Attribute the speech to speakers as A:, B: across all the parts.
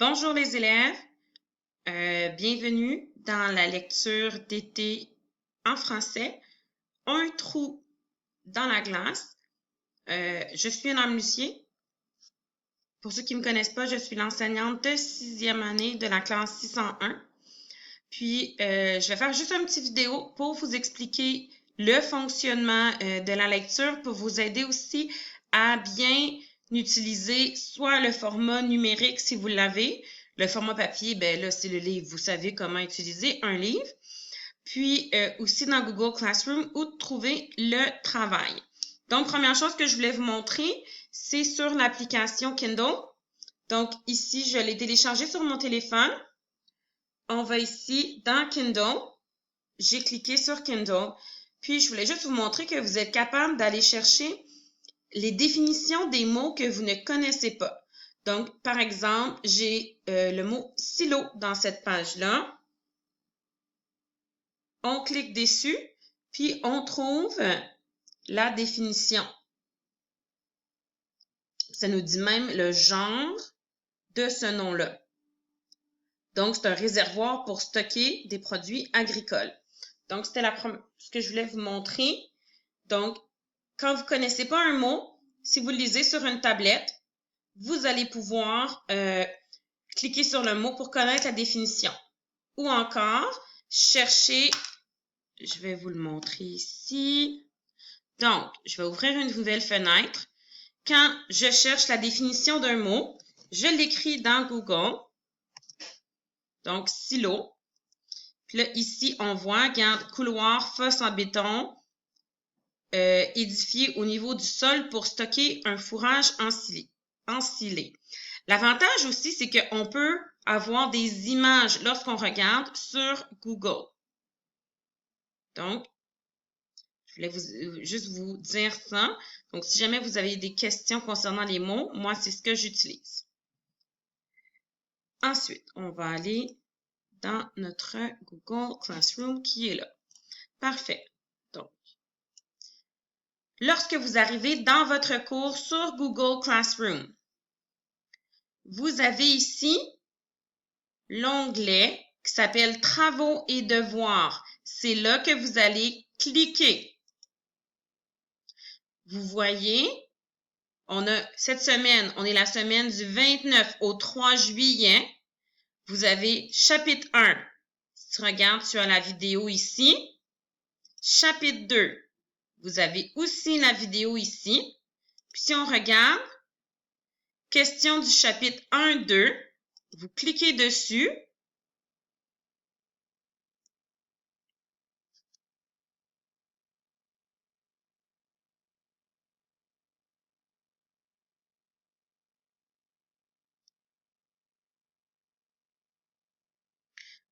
A: Bonjour les élèves, bienvenue dans la lecture d'été en français, Un trou dans la glace. Je suis Madame Lucier. Pour ceux qui ne me connaissent pas, je suis l'enseignante de 6e année de la classe 601. Puis, je vais faire juste une petite vidéo pour vous expliquer le fonctionnement de la lecture, pour vous aider aussi à bien utiliser soit le format numérique si vous l'avez. Le format papier, ben là, c'est le livre. Vous savez comment utiliser un livre. Puis, aussi dans Google Classroom, où trouver le travail. Donc, première chose que je voulais vous montrer, c'est sur l'application Kindle. Donc, ici, je l'ai téléchargée sur mon téléphone. On va ici dans Kindle. J'ai cliqué sur Kindle. Puis, je voulais juste vous montrer que vous êtes capable d'aller chercher les définitions des mots que vous ne connaissez pas. Donc, par exemple, j'ai le mot silo dans cette page-là. On clique dessus, puis on trouve la définition. Ça nous dit même le genre de ce nom-là. Donc, c'est un réservoir pour stocker des produits agricoles. Donc, c'était ce que je voulais vous montrer. Donc, quand vous ne connaissez pas un mot, si vous le lisez sur une tablette, vous allez pouvoir cliquer sur le mot pour connaître la définition. Ou encore, chercher, je vais vous le montrer ici. Donc, je vais ouvrir une nouvelle fenêtre. Quand je cherche la définition d'un mot, je l'écris dans Google. Donc, silo. Puis là, ici, on voit, regarde, couloir, fosse en béton, édifié au niveau du sol pour stocker un fourrage ensilé. L'avantage aussi, c'est qu'on peut avoir des images lorsqu'on regarde sur Google. Donc, je voulais juste vous dire ça. Donc, si jamais vous avez des questions concernant les mots, moi, c'est ce que j'utilise. Ensuite, on va aller dans notre Google Classroom qui est là. Parfait. Donc, lorsque vous arrivez dans votre cours sur Google Classroom, vous avez ici l'onglet qui s'appelle Travaux et devoirs. C'est là que vous allez cliquer. Vous voyez, cette semaine, on est la semaine du 29 au 3 juillet. Vous avez chapitre 1. Si tu regardes sur la vidéo ici. Chapitre 2. Vous avez aussi la vidéo ici. Puis si on regarde, question du chapitre 1-2, vous cliquez dessus.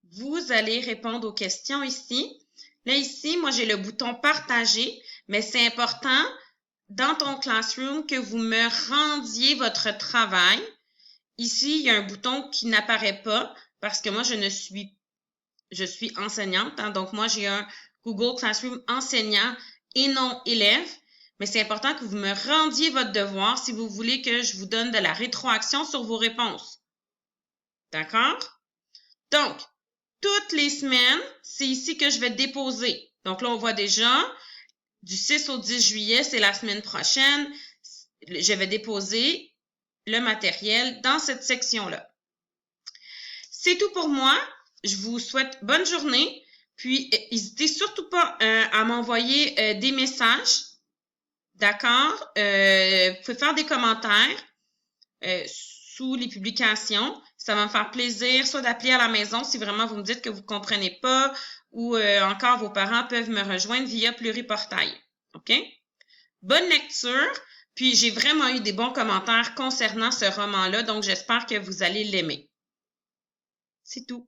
A: Vous allez répondre aux questions ici. Là, ici, moi, j'ai le bouton « Partager », mais c'est important dans ton Classroom que vous me rendiez votre travail. Ici, il y a un bouton qui n'apparaît pas parce que moi, je suis enseignante. Hein, donc, moi, j'ai un Google Classroom enseignant et non élève. Mais c'est important que vous me rendiez votre devoir si vous voulez que je vous donne de la rétroaction sur vos réponses. D'accord? Donc, toutes les semaines, c'est ici que je vais déposer. Donc là, on voit déjà, du 6 au 10 juillet, c'est la semaine prochaine. Je vais déposer le matériel dans cette section-là. C'est tout pour moi. Je vous souhaite bonne journée. Puis, n'hésitez surtout pas à m'envoyer des messages. D'accord? Vous pouvez faire des commentaires sous les publications. Ça va me faire plaisir soit d'appeler à la maison si vraiment vous me dites que vous ne comprenez pas ou encore vos parents peuvent me rejoindre via Pluriportail. OK? Bonne lecture. Puis, j'ai vraiment eu des bons commentaires concernant ce roman-là, donc j'espère que vous allez l'aimer. C'est tout.